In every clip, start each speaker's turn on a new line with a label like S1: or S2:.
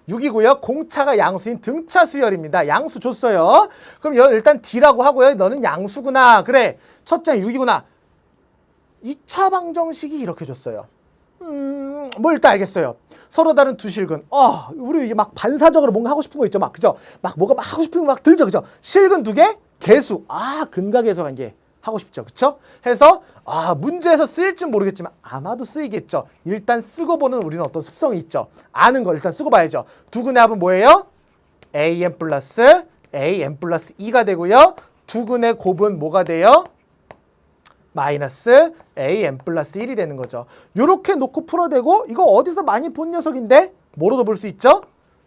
S1: 6이고요. 공차가 양수인 등차 수열입니다. 양수 줬어요. 그럼 일단 D라고 하고요. 너는 양수구나. 그래. 첫째 6이구나. 2차 방정식이 이렇게 줬어요. 뭐 일단 알겠어요. 서로 다른 두 실근. 우리 막 반사적으로 뭔가 하고 싶은 거 있죠. 막 그죠? 막 뭐가 막 하고 싶은 거 막 들죠. 그죠? 실근 두 개, 개수. 근각에서 간 게 하고 싶죠. 그쵸? 해서 문제에서 쓰일진 모르겠지만 아마도 쓰이겠죠. 일단 쓰고 보는 우리는 어떤 습성이 있죠. 아는 걸 일단 쓰고 봐야죠. 두근의 합은 뭐예요? an 플러스 2가 되고요. 두근의 곱은 뭐가 돼요? 마이너스 an 플러스 1이 되는 거죠. 요렇게 놓고 풀어대고 이거 어디서 많이 본 녀석인데 뭐로도 볼 수 있죠?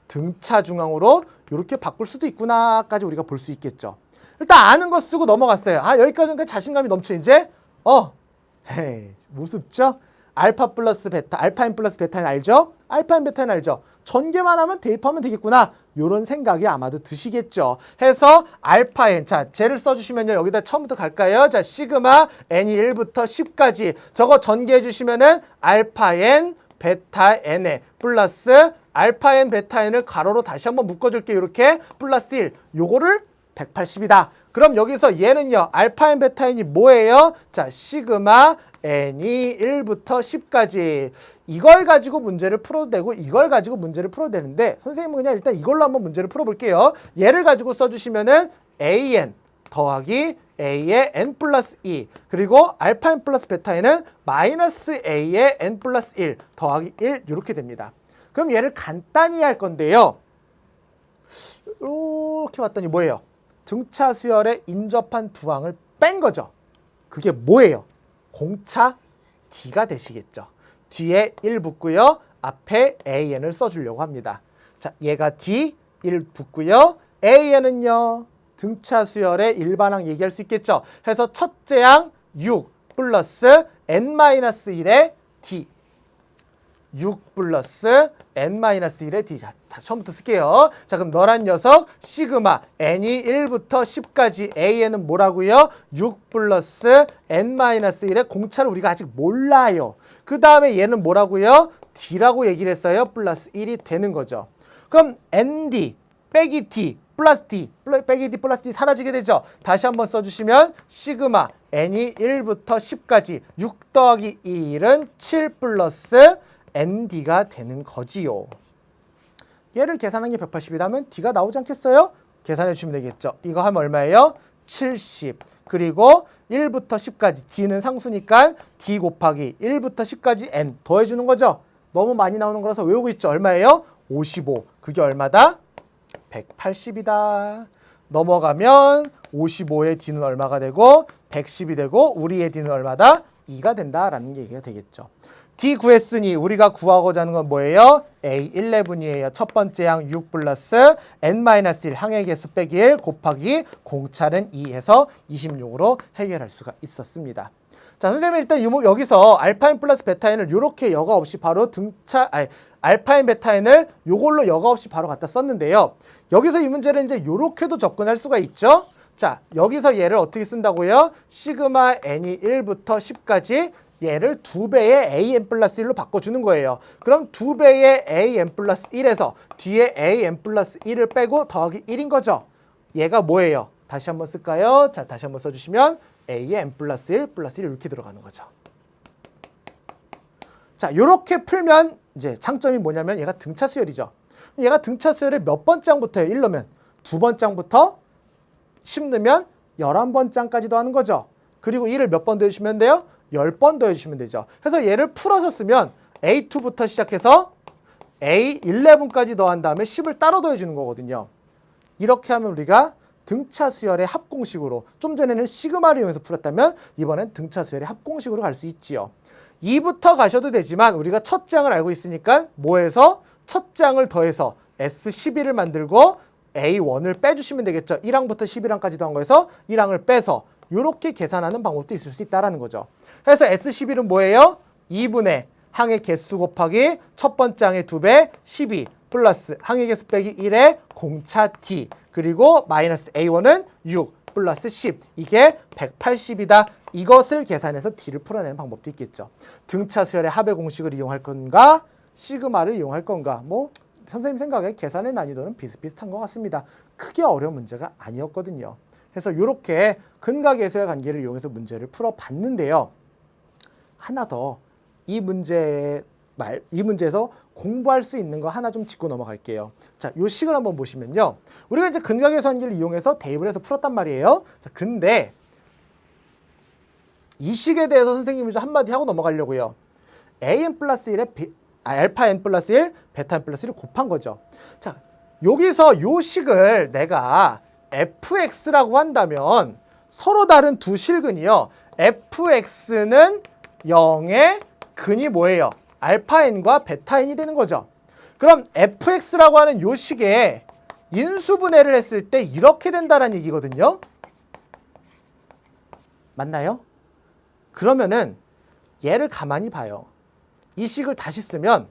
S1: 등차 중앙으로 요렇게 바꿀 수도 있구나까지 우리가 볼 수 있겠죠. 일단 아는 거 쓰고 넘어갔어요. 여기까지는 자신감이 넘쳐 이제. 우습죠? 알파 플러스 베타, 알파인 플러스 베타인 알죠? 알파인 베타인 알죠? 전개만 하면 대입하면 되겠구나. 요런 생각이 아마도 드시겠죠. 해서 알파인, 자, 쟤를 써주시면요. 여기다 처음부터 갈까요? 자, 시그마 n이 1부터 10까지 저거 전개해 주시면은 알파 n, 베타 n에 플러스 알파 n, 베타 n을 가로로 다시 한번 묶어줄게요. 이렇게 플러스 1, 요거를 180이다. 그럼 여기서 얘는요. 알파 n, 베타 n이 뭐예요? 자, 시그마 n이 1부터 10까지. 이걸 가지고 문제를 풀어도 되고 이걸 가지고 문제를 풀어도 되는데 선생님은 그냥 일단 이걸로 한번 문제를 풀어볼게요. 얘를 가지고 써주시면은 an 더하기 a의 n 플러스 2 그리고 알파 n 플러스 베타 n은 마이너스 a의 n 플러스 1 더하기 1 이렇게 됩니다. 그럼 얘를 간단히 할 건데요. 이렇게 왔더니 뭐예요? 등차 수열에 인접한 두 항을 뺀 거죠. 그게 뭐예요? 공차 D가 되시겠죠. 뒤에 1 붙고요. 앞에 AN을 써주려고 합니다. 자, 얘가 D, 1 붙고요. AN은요. 등차 수열의 일반항 얘기할 수 있겠죠. 해서 첫째 항 6 플러스 N-1의 D. 6 플러스 N-1의 D. 자, 처음부터 쓸게요. 자, 그럼 너란 녀석 시그마 N이 1부터 10까지 AN은 뭐라고요? 6 플러스 N-1의 공차를 우리가 아직 몰라요. 그 다음에 얘는 뭐라고요? D라고 얘기를 했어요. 플러스 1이 되는 거죠. 그럼 ND 빼기 D 플러스 D 빼기 D 플러스 D 사라지게 되죠. 다시 한번 써주시면 시그마 N이 1부터 10까지 6 더하기 1은 7 플러스 ND가 되는 거지요. 얘를 계산한 게 180이라면 D가 나오지 않겠어요? 계산해 주시면 되겠죠. 이거 하면 얼마예요? 70. 그리고 1부터 10까지 D는 상수니까 D 곱하기 1부터 10까지 N 더해주는 거죠. 너무 많이 나오는 거라서 외우고 있죠. 얼마예요? 55. 그게 얼마다? 180이다. 넘어가면 55의 D는 얼마가 되고 110이 되고 우리의 D는 얼마다? 2가 된다라는 얘기가 되겠죠. D 구했으니 우리가 구하고자 하는 건 뭐예요? A11이에요. 첫 번째 항 6 플러스 N-1 항의 개수 빼기 1 곱하기 공차는 2 해서 26으로 해결할 수가 있었습니다. 자, 선생님이 일단 여기서 알파인 플러스 베타인을 요렇게 여과 없이 바로 알파인 베타인을 요걸로 여과 없이 바로 갖다 썼는데요. 여기서 이 문제를 이제 요렇게도 접근할 수가 있죠. 자, 여기서 얘를 어떻게 쓴다고요? 시그마 n이 1부터 10까지 얘를 2배의 an 플러스 1로 바꿔주는 거예요. 그럼 2배의 an 플러스 1에서 뒤에 an 플러스 1을 빼고 더하기 1인 거죠. 얘가 뭐예요? 다시 한번 쓸까요? 자, 다시 한번 써주시면 an 플러스 1 플러스 1 이렇게 들어가는 거죠. 자, 이렇게 풀면 이제 장점이 뭐냐면 얘가 등차 수열이죠. 얘가 등차 수열의 몇 번째 항부터예요? 1 넣으면 두 번째 항부터 10 넣으면 11번째 항까지도 하는 거죠. 그리고 1을 몇 번 더해주시면 돼요? 10번 더해주시면 되죠. 그래서 얘를 풀어서 쓰면 A2부터 시작해서 A11까지 더한 다음에 10을 따로 더해주는 거거든요. 이렇게 하면 우리가 등차 수열의 합공식으로 좀 전에는 시그마를 이용해서 풀었다면 이번엔 등차 수열의 합공식으로 갈 수 있지요. 2부터 가셔도 되지만 우리가 첫째 항을 알고 있으니까 뭐해서 첫째 항을 더해서 S11을 만들고 A1을 빼주시면 되겠죠. 1항부터 11항까지 더한 거에서 1항을 빼서 이렇게 계산하는 방법도 있을 수 있다는 거죠. 그래서 S11은 뭐예요? 2분의 항의 개수 곱하기 첫 번째 항의 2배 12 플러스 항의 개수 빼기 1의 공차 D 그리고 마이너스 A1은 6 플러스 10 이게 180이다. 이것을 계산해서 D를 풀어내는 방법도 있겠죠. 등차 수열의 합의 공식을 이용할 건가 시그마를 이용할 건가 뭐 선생님 생각에 계산의 난이도는 비슷비슷한 것 같습니다. 크게 어려운 문제가 아니었거든요. 그래서 이렇게 근각에서의 관계를 이용해서 문제를 풀어봤는데요. 하나 더 이 문제에서 공부할 수 있는 거 하나 좀 짚고 넘어갈게요. 자, 요 식을 한번 보시면요. 우리가 이제 근각에서 관계를 이용해서 대입을 해서 풀었단 말이에요. 자, 근데 이 식에 대해서 선생님이 좀 한마디 하고 넘어가려고요. an 플러스 1에 알파 n 플러스 1, 베타 n 플러스 1을 곱한 거죠. 자, 여기서 요 식을 내가 fx라고 한다면 서로 다른 두 실근이요. fx는 0의 근이 뭐예요? 알파 n과 베타 n이 되는 거죠. 그럼 fx라고 하는 요 식에 인수분해를 했을 때 이렇게 된다는 얘기거든요. 맞나요? 그러면은 얘를 가만히 봐요. 이 식을 다시 써주면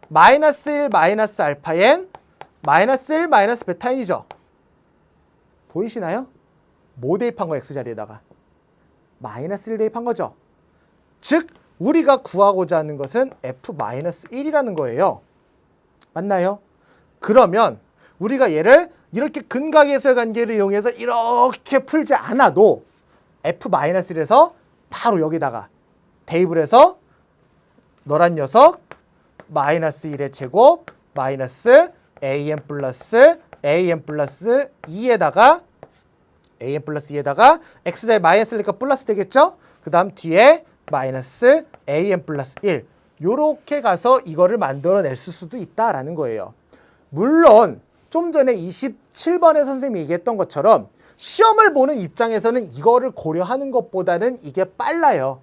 S1: 마이너스 1 마이너스 알파 n 마이너스 1 마이너스 베타 n이죠. 보이시나요? 뭐 대입한 거 x자리에다가? 마이너스 1 대입한 거죠. 즉 우리가 구하고자 하는 것은 f-1이라는 거예요. 맞나요? 그러면 우리가 얘를 이렇게 근각에서의 관계를 이용해서 이렇게 풀지 않아도 f-1에서 바로 여기다가 대입을 해서 너란 녀석 마이너스 1의 제곱 마이너스 an 플러스 2에다가 x자에 마이너스니까 플러스 되겠죠? 그 다음 뒤에 마이너스 an 플러스 1 요렇게 가서 이거를 만들어낼 수도 있다라는 거예요. 물론 좀 전에 27번에 선생님이 얘기했던 것처럼 시험을 보는 입장에서는 이거를 고려하는 것보다는 이게 빨라요.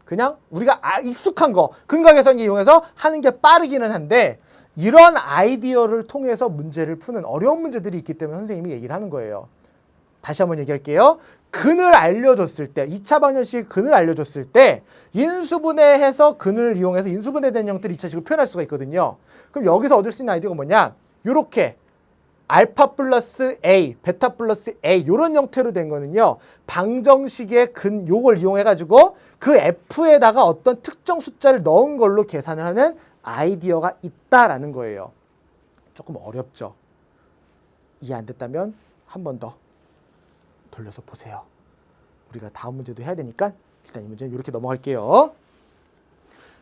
S1: 그냥 우리가 익숙한 거 근각의 이용해서 하는 게 빠르기는 한데 이런 아이디어를 통해서 문제를 푸는 어려운 문제들이 있기 때문에 선생님이 얘기를 하는 거예요. 다시 한번 얘기할게요. 근을 알려줬을 때 2차 방정식 근을 알려줬을 때 인수분해해서 근을 이용해서 인수분해된 형태를 2차식으로 표현할 수가 있거든요. 그럼 여기서 얻을 수 있는 아이디어가 뭐냐? 요렇게 알파 플러스 a, 베타 플러스 a 요런 형태로 된 거는요. 방정식의 근 요걸 이용해 가지고 그 f에다가 어떤 특정 숫자를 넣은 걸로 계산을 하는 아이디어가 있다라는 거예요. 조금 어렵죠. 이해 안 됐다면 한 번 더 돌려서 보세요. 우리가 다음 문제도 해야 되니까 일단 이 문제는 이렇게 넘어갈게요.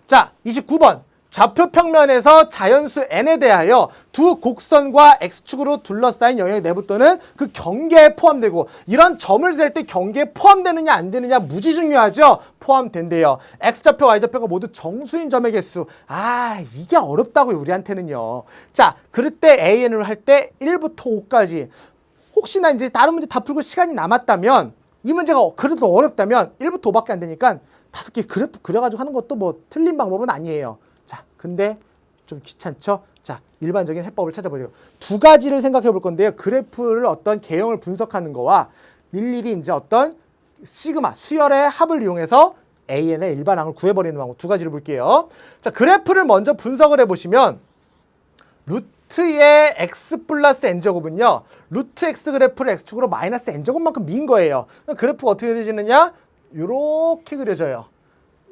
S1: 자, 29번. 좌표 평면에서 자연수 n에 대하여 두 곡선과 x축으로 둘러싸인 영역의 내부 또는 그 경계에 포함되고 이런 점을 셀 때 경계에 포함되느냐 안 되느냐 무지 중요하죠. 포함된대요. x좌표 y좌표가 모두 정수인 점의 개수. 이게 어렵다고요 우리한테는요. 자, 그럴 때 an을 할 때 1부터 5까지 혹시나 이제 다른 문제 다 풀고 시간이 남았다면 이 문제가 그래도 어렵다면 1부터 5밖에 안 되니까 5개 그래프 그려가지고 하는 것도 뭐 틀린 방법은 아니에요. 자, 근데 좀 귀찮죠? 자, 일반적인 해법을 찾아보죠. 두 가지를 생각해 볼 건데요. 그래프를 어떤 개형을 분석하는 거와 일일이 이제 어떤 시그마, 수열의 합을 이용해서 AN의 일반항을 구해버리는 방법 두 가지를 볼게요. 자, 그래프를 먼저 분석을 해보시면 루트의 x 플러스 n제곱은요. 루트 x 그래프를 x축으로 마이너스 n제곱만큼 미인 거예요. 그래프가 어떻게 그려지느냐? 요렇게 그려져요.